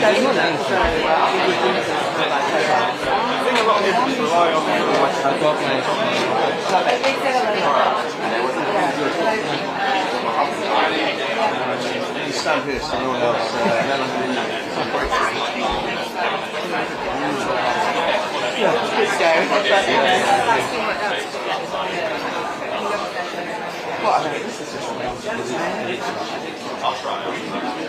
Stand here so no one else. I'll try.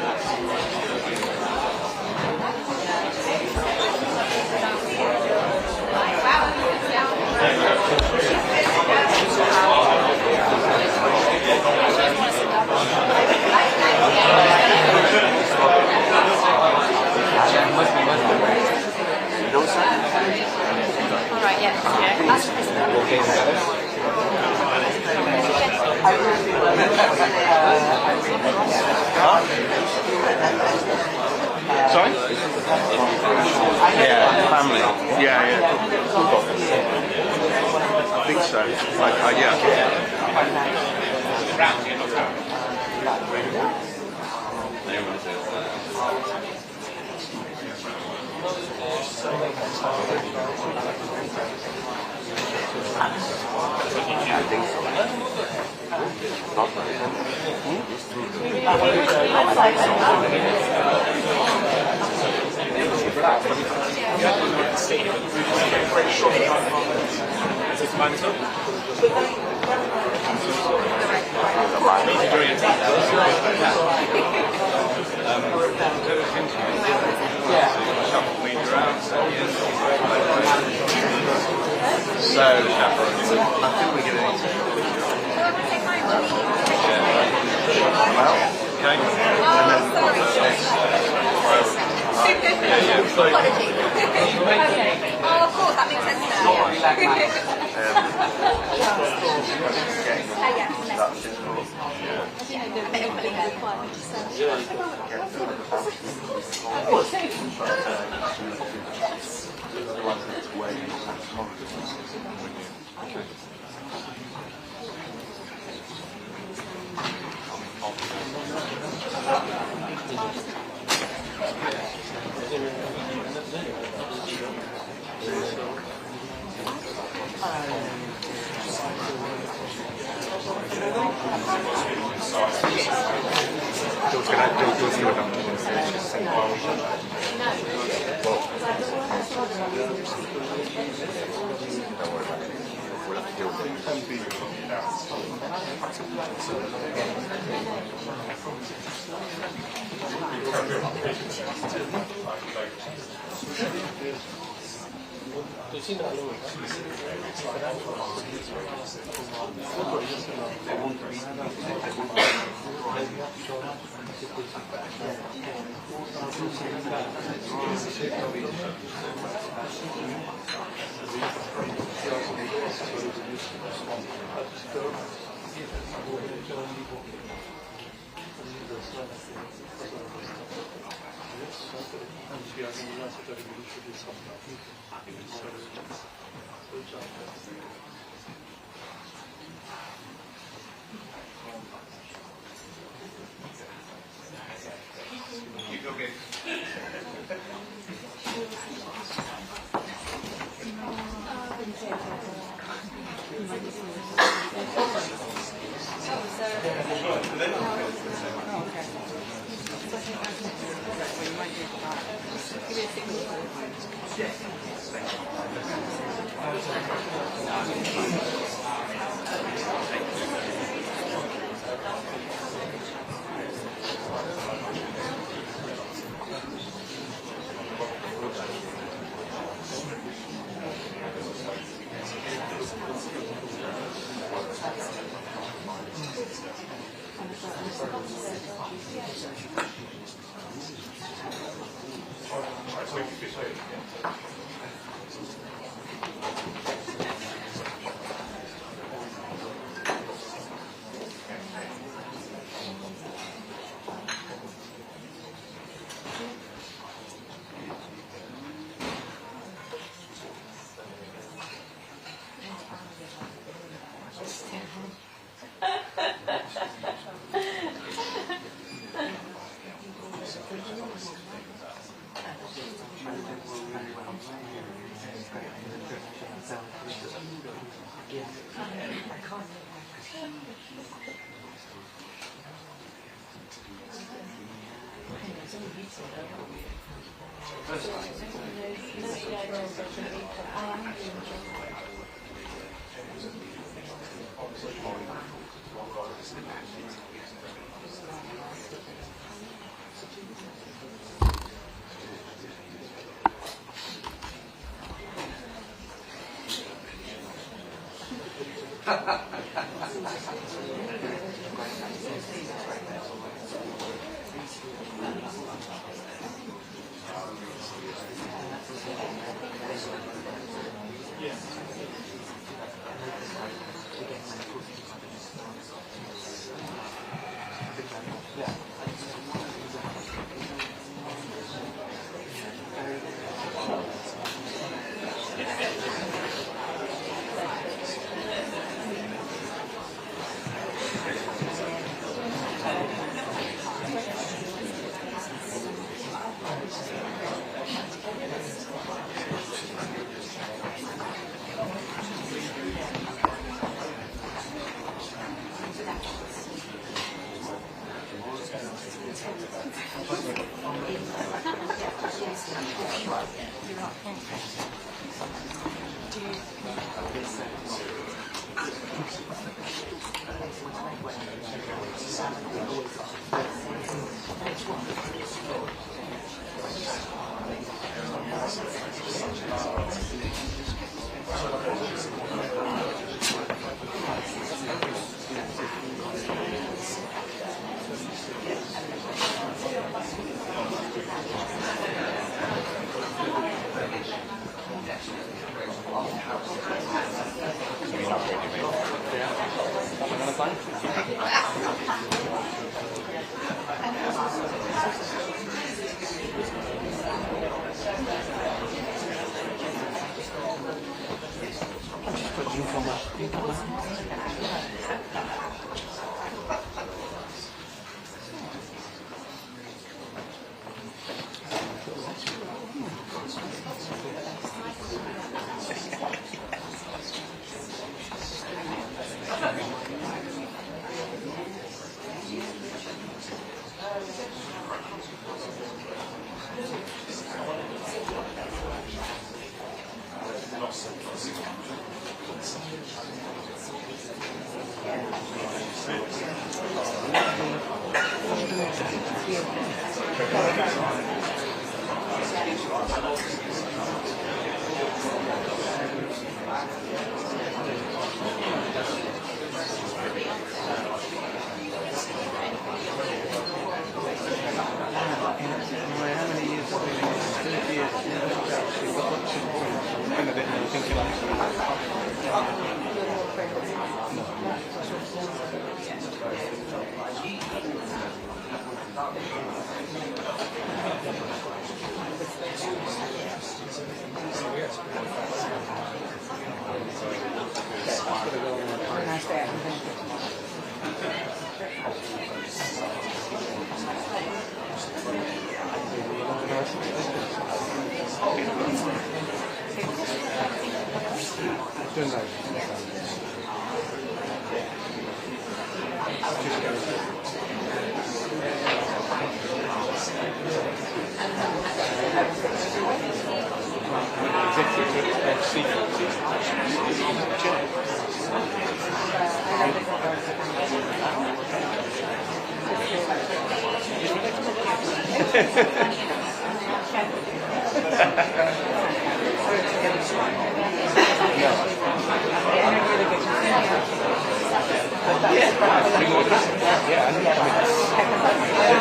Alright, yeah. Sorry? Yeah, family. Yeah. I think so. Yeah. So, I think we're going to well, okay. Oh, of course, that makes sense now.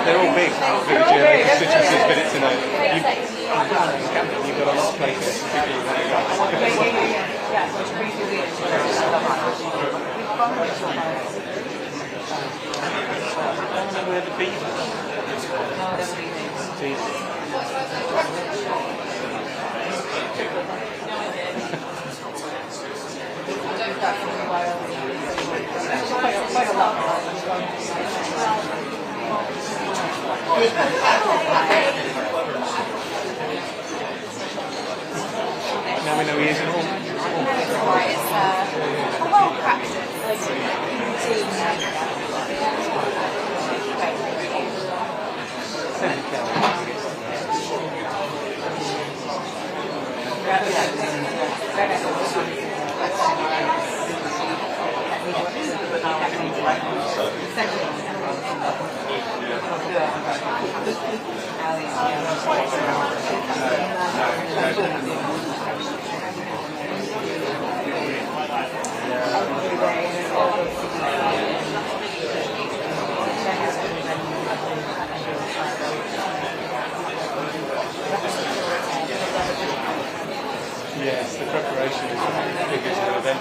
They're all big. Constituencies, but it's in a. You've got a lot of places. Where the Quite a lot. Now we know he is in all. It's a whole practice. Routine. Yes, the preparation is big as an event.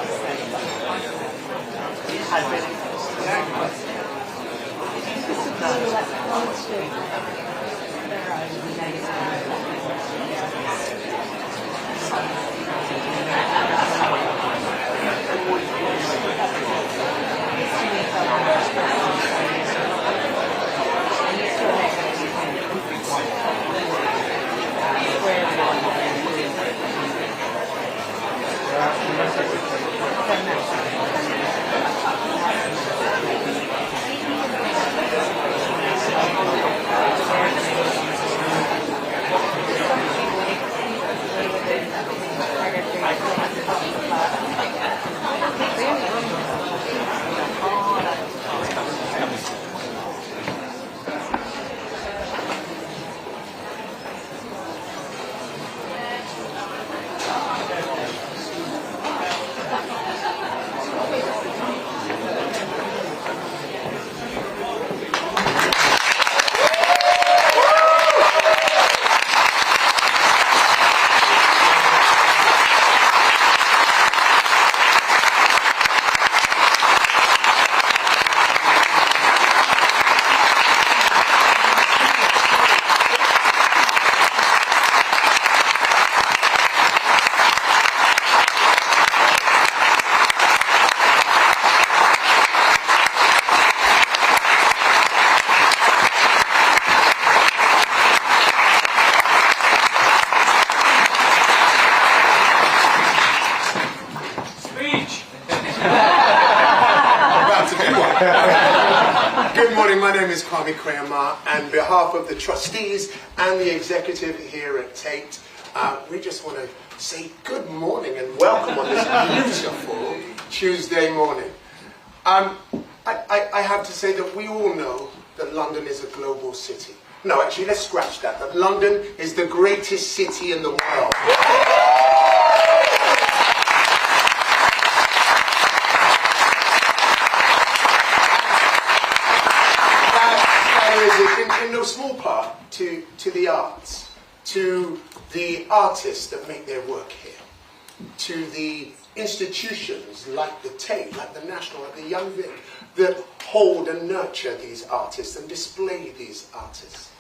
Good morning, my name is Kwame Krayama, and on behalf of the trustees and the executive here at Tate, we just want to say good morning and welcome on this beautiful Tuesday morning. I have to say that we all know that London is a global city. No, actually, let's scratch that. That London is the greatest city in the world. In no small part to the arts, to the artists that make their work here, to the institutions like the Tate, like the National, like the Young Vic, that hold and nurture these artists and display these artists.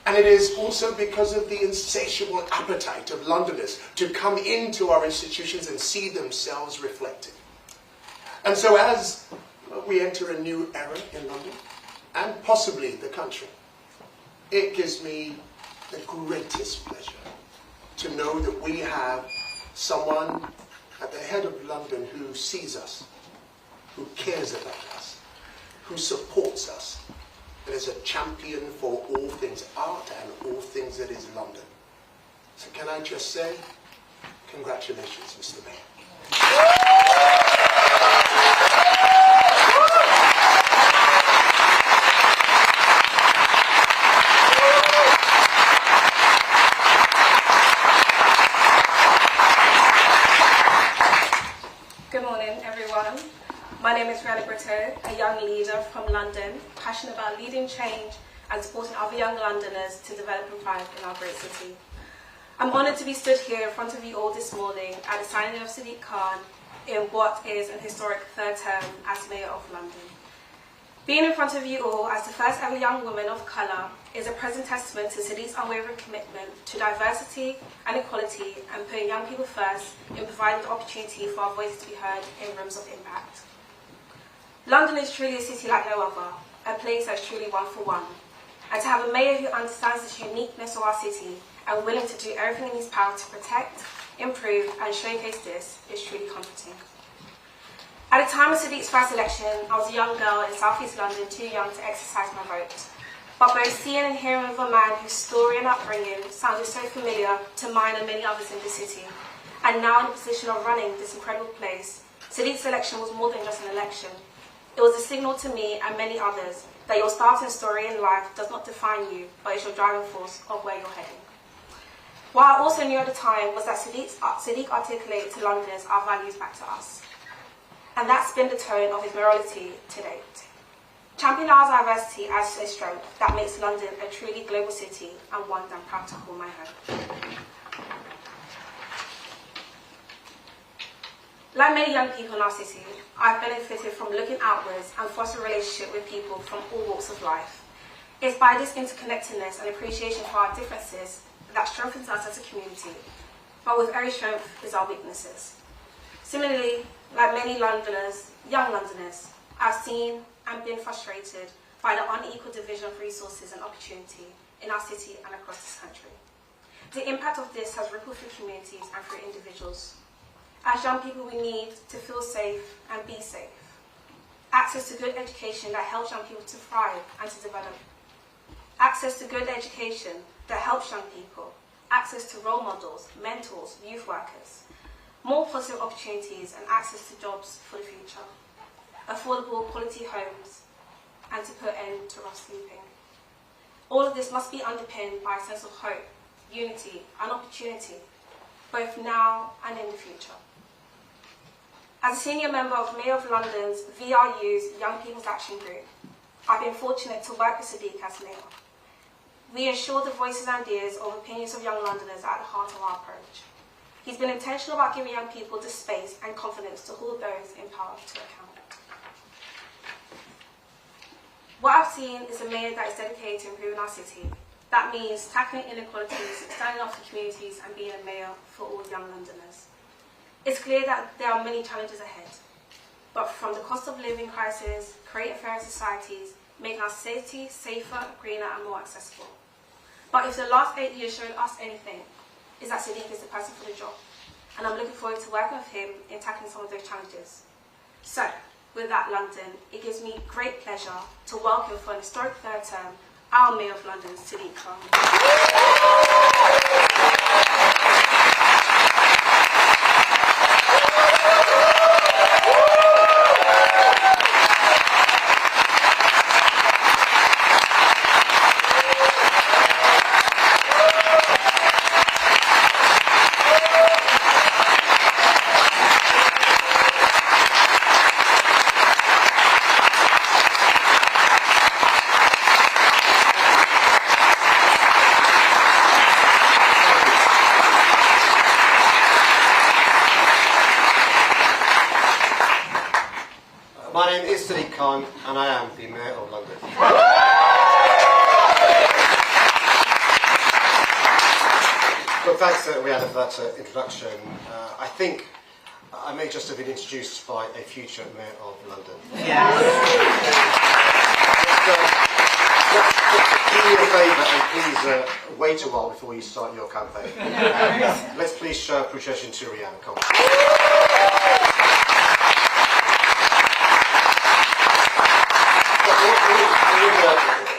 And it is also because of the insatiable appetite of Londoners to come into our institutions and see themselves reflected. And so as we enter a new era in London, and possibly the country, it gives me the greatest pleasure to know that we have someone at the head of London who sees us, who cares about us, who supports us, and is a champion for all things art and all things that is London. So can I just say, congratulations, Mr. Mayor. Good morning, everyone. My name is Rihanna Brito, a young leader from London, passionate about leading change and supporting other young Londoners to develop and thrive in our great city. I'm honoured to be stood here in front of you all this morning at the signing of Sadiq Khan in what is an historic third term as Mayor of London. Being in front of you all as the first ever young woman of colour is a present testament to Sadiq's unwavering commitment to diversity and equality and putting young people first in providing the opportunity for our voices to be heard in rooms of impact. London is truly a city like no other, a place that's truly one for one. And to have a mayor who understands this uniqueness of our city and willing to do everything in his power to protect, improve and showcase this is truly comforting. At the time of Sadiq's first election, I was a young girl in South East London, too young to exercise my vote. But both seeing and hearing of a man whose story and upbringing sounded so familiar to mine and many others in the city, and now in the position of running this incredible place, Sadiq's election was more than just an election. It was a signal to me and many others that your starting story in life does not define you, but is your driving force of where you're heading. What I also knew at the time was that Sadiq articulated to Londoners our values back to us. And that's been the tone of his morality to date. Championing our diversity as a strength that makes London a truly global city and one that I'm proud to call my home. Like many young people in our city, I've benefited from looking outwards and fostering a relationship with people from all walks of life. It's by this interconnectedness and appreciation for our differences that strengthens us as a community, but with every strength is our weaknesses. Similarly, like many Londoners, young Londoners, I've seen and been frustrated by the unequal division of resources and opportunity in our city and across this country. The impact of this has rippled through communities and through individuals. As young people, we need to feel safe and be safe. Access to good education that helps young people to thrive and to develop. Access to good education that helps young people. Access to role models, mentors, youth workers. More positive opportunities and access to jobs for the future. Affordable quality homes, and to put an end to rough sleeping. All of this must be underpinned by a sense of hope, unity and opportunity, both now and in the future. As a senior member of Mayor of London's VRU's Young People's Action Group, I've been fortunate to work with Sadiq as mayor. We ensure the voices and ideas of opinions of young Londoners are at the heart of our approach. He's been intentional about giving young people the space and confidence to hold those in power to account. What I've seen is a mayor that is dedicated to improving our city. That means tackling inequalities, standing up for communities and being a mayor for all young Londoners. It's clear that there are many challenges ahead, but from the cost of living crisis, creating fairer societies, making our city safer, greener and more accessible. But if the last 8 years showed us anything, is that Sadiq is the person for the job, and I'm looking forward to working with him in tackling some of those challenges. So, with that, London, it gives me great pleasure to welcome for an historic third term our Mayor of London, Sadiq Khan. My name is Sadiq Khan and I am the Mayor of London. Well, thanks, Rihanna, for that introduction. I think I may just have been introduced by a future Mayor of London. Yes. Do me a favour and please wait a while before you start your campaign. Let's please show appreciation to Rihanna. Come on.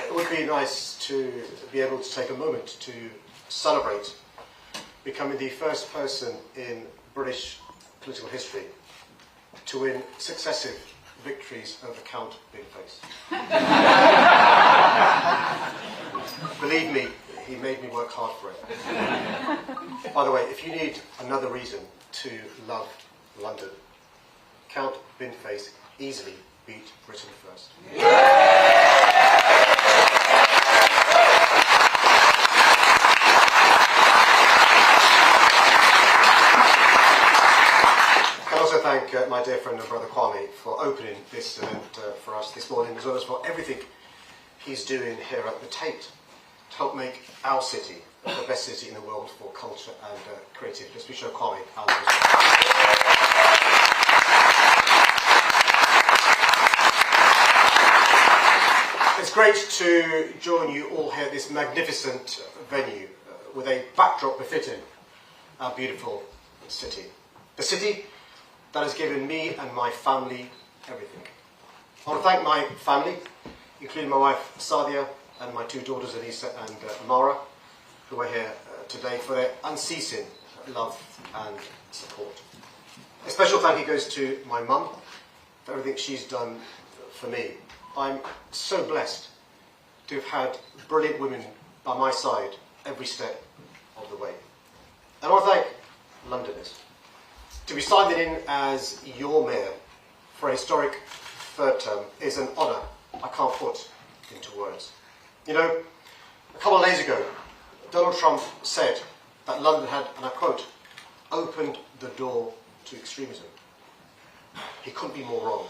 It would be nice to be able to take a moment to celebrate becoming the first person in British political history to win successive victories over Count Bigface. Believe me, he made me work hard for it. By the way, if you need another reason to love London, Count Bigface easily beat Britain first. I also thank my dear friend and brother Kwame for opening this event for us this morning, as well as for everything he's doing here at the Tate to help make our city the best city in the world for culture and creativity. Let's be sure Kwame how It's great to join you all here at this magnificent venue with a backdrop befitting our beautiful city. The city that has given me and my family everything. I want to thank my family, including my wife Sadia and my two daughters Anissa and Amara, who are here today for their unceasing love and support. A special thank you goes to my mum for everything she's done for me. I'm so blessed to have had brilliant women by my side every step of the way. And I want to thank Londoners. To be signed in as your mayor for a historic third term is an honour I can't put into words. You know, a couple of days ago, Donald Trump said that London had, and I quote, opened the door to extremism. He couldn't be more wrong.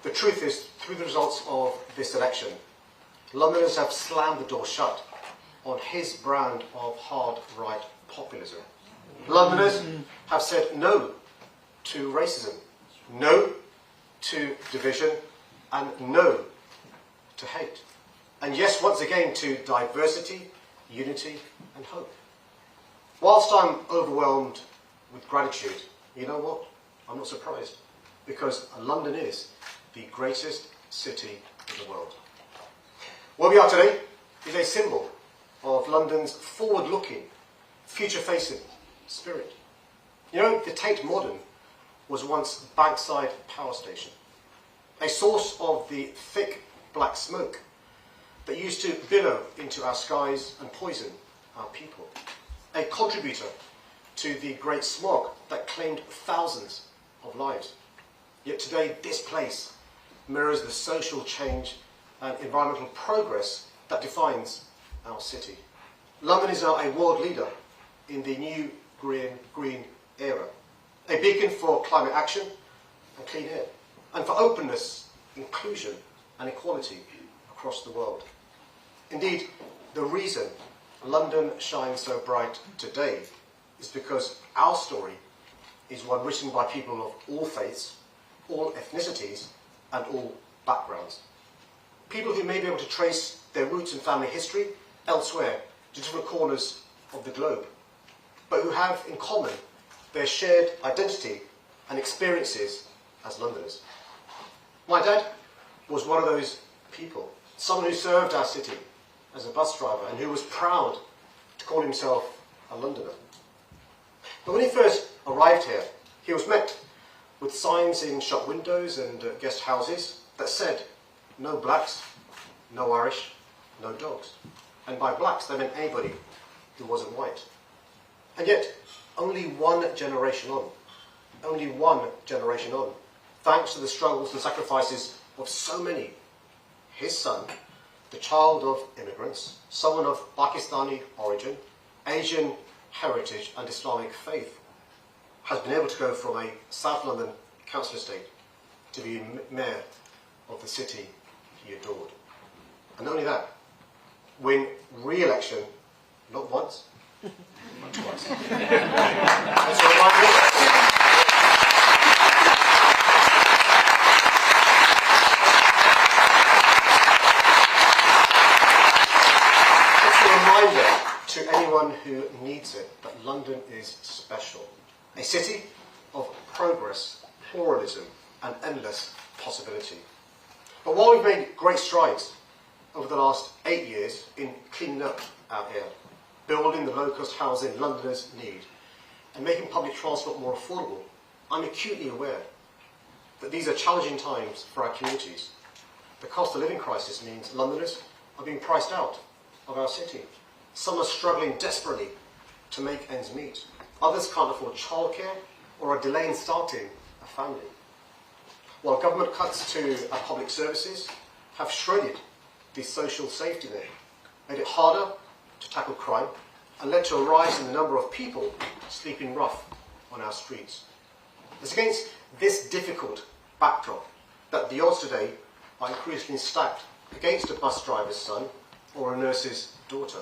The truth is, through the results of this election, Londoners have slammed the door shut on his brand of hard right populism. Londoners have said no to racism, no to division, and no to hate. And yes, once again, to diversity, unity, and hope. Whilst I'm overwhelmed with gratitude, you know what? I'm not surprised, because London is the greatest city in the world. Where we are today is a symbol of London's forward-looking, future-facing spirit. You know, the Tate Modern was once Bankside Power Station, a source of the thick black smoke that used to billow into our skies and poison our people, a contributor to the great smog that claimed thousands of lives. Yet today, this place mirrors the social change and environmental progress that defines our city. London is now a world leader in the new green era, a beacon for climate action and clean air, and for openness, inclusion and equality across the world. Indeed, the reason London shines so bright today is because our story is one written by people of all faiths, all ethnicities, and all backgrounds. People who may be able to trace their roots and family history elsewhere to different corners of the globe, but who have in common their shared identity and experiences as Londoners. My dad was one of those people, someone who served our city as a bus driver and who was proud to call himself a Londoner. But when he first arrived here, he was met with signs in shop windows and guest houses that said, no blacks, no Irish, no dogs. And by blacks, they meant anybody who wasn't white. And yet, only one generation on, thanks to the struggles and sacrifices of so many, his son, the child of immigrants, someone of Pakistani origin, Asian heritage and Islamic faith, has been able to go from a South London council estate to be mayor of the city he adored. And not only that, win re-election not once, but twice. That's a reminder. Reminder to anyone who needs it that London is special. A city of progress, pluralism and endless possibility. But while we've made great strides over the last 8 years in cleaning up our air, building the low-cost housing Londoners need and making public transport more affordable, I'm acutely aware that these are challenging times for our communities. The cost of living crisis means Londoners are being priced out of our city. Some are struggling desperately to make ends meet. Others can't afford childcare or are delaying starting a family. While government cuts to our public services have shredded the social safety net, made it harder to tackle crime, and led to a rise in the number of people sleeping rough on our streets. It's against this difficult backdrop that the odds today are increasingly stacked against a bus driver's son or a nurse's daughter.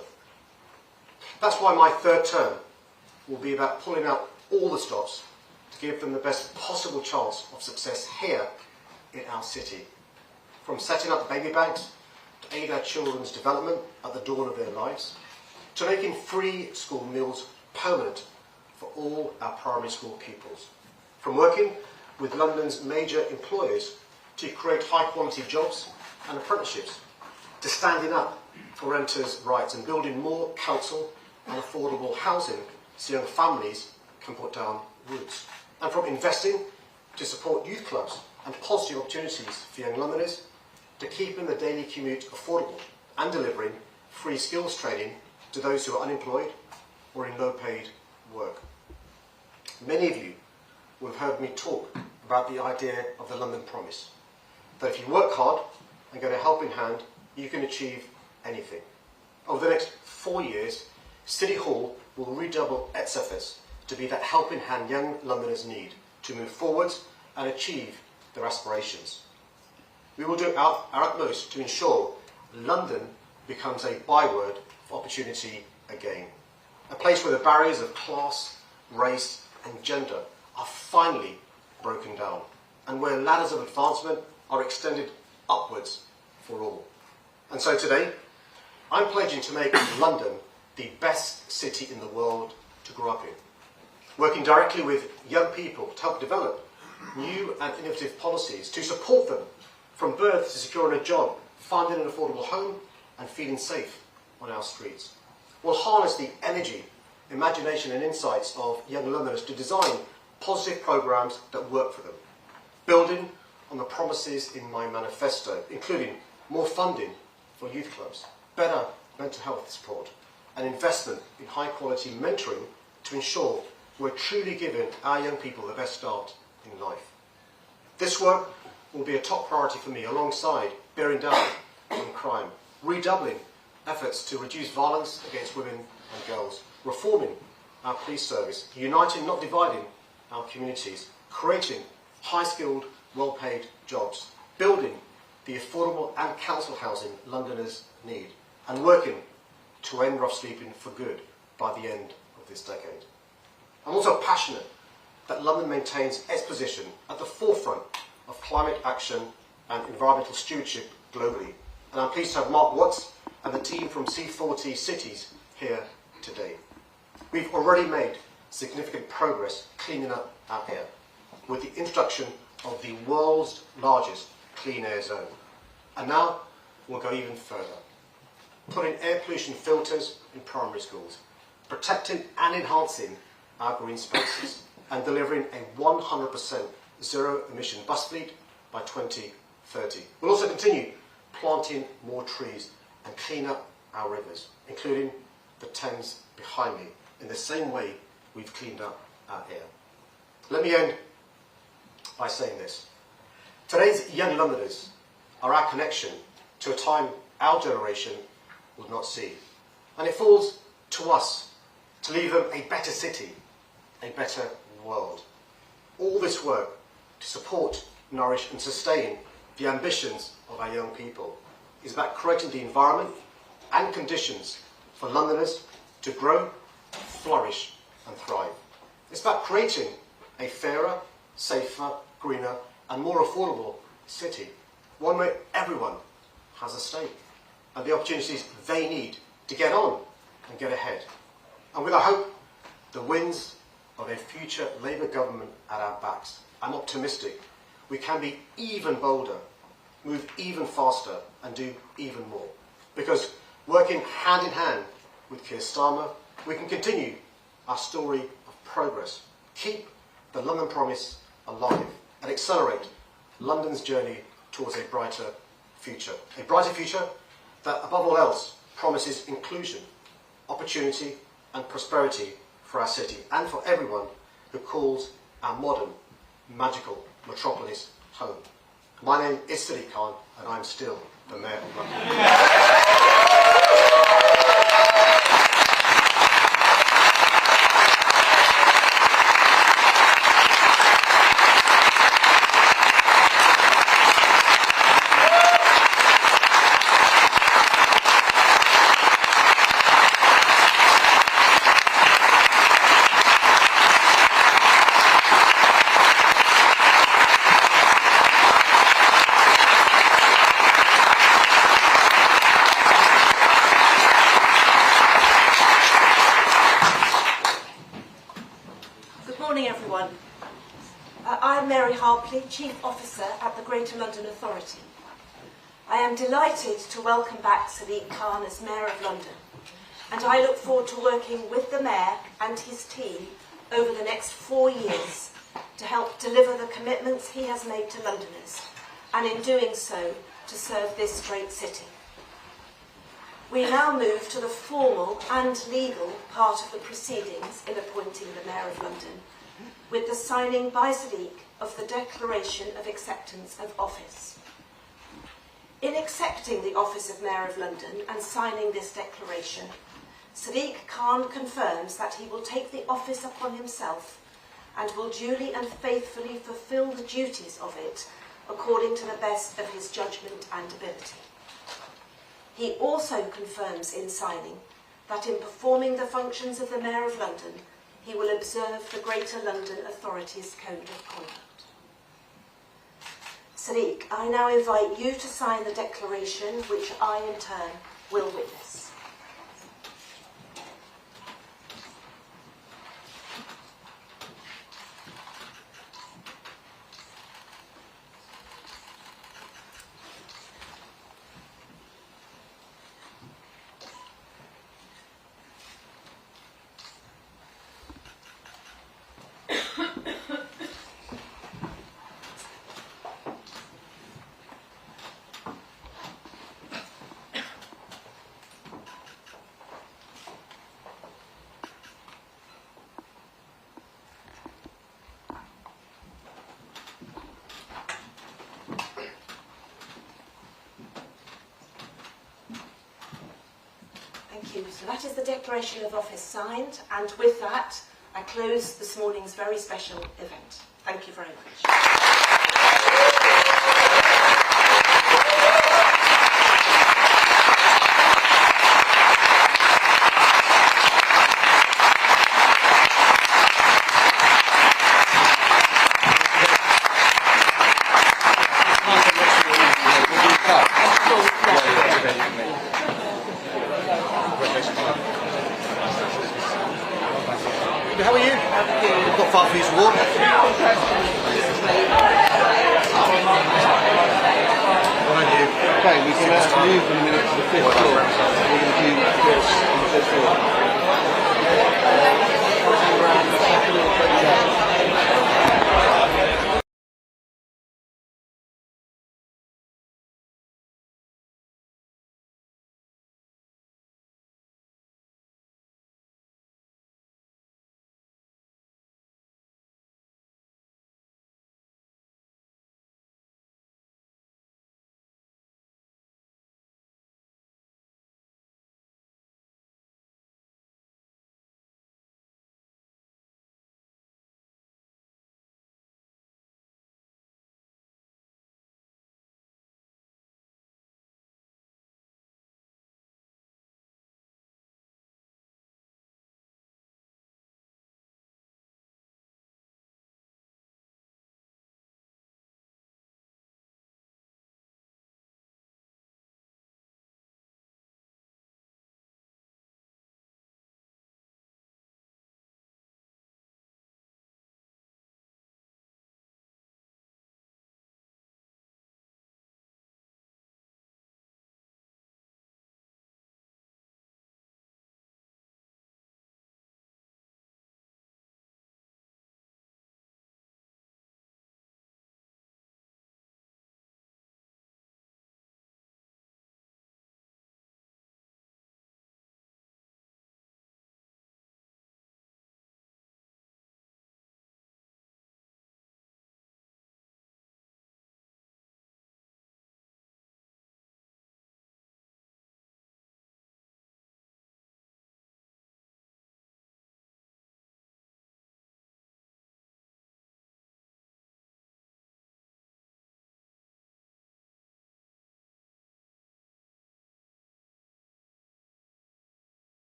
That's why my third term will be about pulling out all the stops to give them the best possible chance of success here in our city. From setting up baby banks to aid our children's development at the dawn of their lives, to making free school meals permanent for all our primary school pupils. From working with London's major employers to create high-quality jobs and apprenticeships, to standing up for renters' rights and building more council and affordable housing so young families can put down roots. And from investing to support youth clubs and positive opportunities for young Londoners, to keeping the daily commute affordable and delivering free skills training to those who are unemployed or in low-paid work. Many of you will have heard me talk about the idea of the London Promise, that if you work hard and get a helping hand, you can achieve anything. Over the next 4 years, City Hall will redouble its efforts to be that helping hand young Londoners need to move forwards and achieve their aspirations. We will do our utmost to ensure London becomes a byword for opportunity again. A place where the barriers of class, race and gender are finally broken down, and where ladders of advancement are extended upwards for all. And so today, I'm pledging to make London the best city in the world to grow up in, working directly with young people to help develop new and innovative policies to support them from birth to securing a job, finding an affordable home and feeling safe on our streets. We'll harness the energy, imagination and insights of young Londoners to design positive programmes that work for them, building on the promises in my manifesto, including more funding for youth clubs, better mental health support, and investment in high-quality mentoring to ensure we're truly giving our young people the best start in life. This work will be a top priority for me, alongside bearing down on crime, redoubling efforts to reduce violence against women and girls, reforming our police service, uniting, not dividing our communities, creating high-skilled, well-paid jobs, building the affordable and council housing Londoners need, and working to end rough sleeping for good by the end of this decade. I'm also passionate that London maintains its position at the forefront of climate action and environmental stewardship globally, and I'm pleased to have Mark Watts and the team from C40 Cities here today. We've already made significant progress cleaning up our air, with the introduction of the world's largest clean air zone. And now we'll go even further, putting air pollution filters in primary schools, protecting and enhancing our green spaces, and delivering a 100% zero-emission bus fleet by 2030. We'll also continue planting more trees and clean up our rivers, including the Thames behind me, in the same way we've cleaned up our air. Let me end by saying this. Today's young Londoners are our connection to a time our generation would not see. And it falls to us to leave them a better city, a better world. All this work to support, nourish and sustain the ambitions of our young people is about creating the environment and conditions for Londoners to grow, flourish and thrive. It's about creating a fairer, safer, greener and more affordable city, one where everyone has a stake and the opportunities they need to get on and get ahead. And with, I hope, the winds of a future Labour government at our backs, I'm optimistic we can be even bolder, move even faster and do even more. Because working hand in hand with Keir Starmer, we can continue our story of progress, keep the London Promise alive and accelerate London's journey towards a brighter future. A brighter future that, above all else, promises inclusion, opportunity and prosperity for our city and for everyone who calls our modern, magical metropolis home. My name is Sadiq Khan and I'm still the Mayor of London. I'm Mary Harpley, Chief Officer at the Greater London Authority. I am delighted to welcome back Sadiq Khan as Mayor of London, and I look forward to working with the Mayor and his team over the next 4 years to help deliver the commitments he has made to Londoners, and in doing so, to serve this great city. We now move to the formal and legal part of the proceedings in appointing the Mayor of London, with the signing by Sadiq of the Declaration of Acceptance of Office. In accepting the office of Mayor of London and signing this declaration, Sadiq Khan confirms that he will take the office upon himself and will duly and faithfully fulfil the duties of it according to the best of his judgment and ability. He also confirms in signing that in performing the functions of the Mayor of London, he will observe the Greater London Authority's Code of Conduct. Sadiq, I now invite you to sign the declaration, which I in turn will witness. Thank you. So that is the Declaration of Office signed, and with that, I close this morning's very special event. Thank you very much. How are you? Not far for you to walk. Okay, we can move in a minute to the fifth floor. We're going to do this on the fifth floor.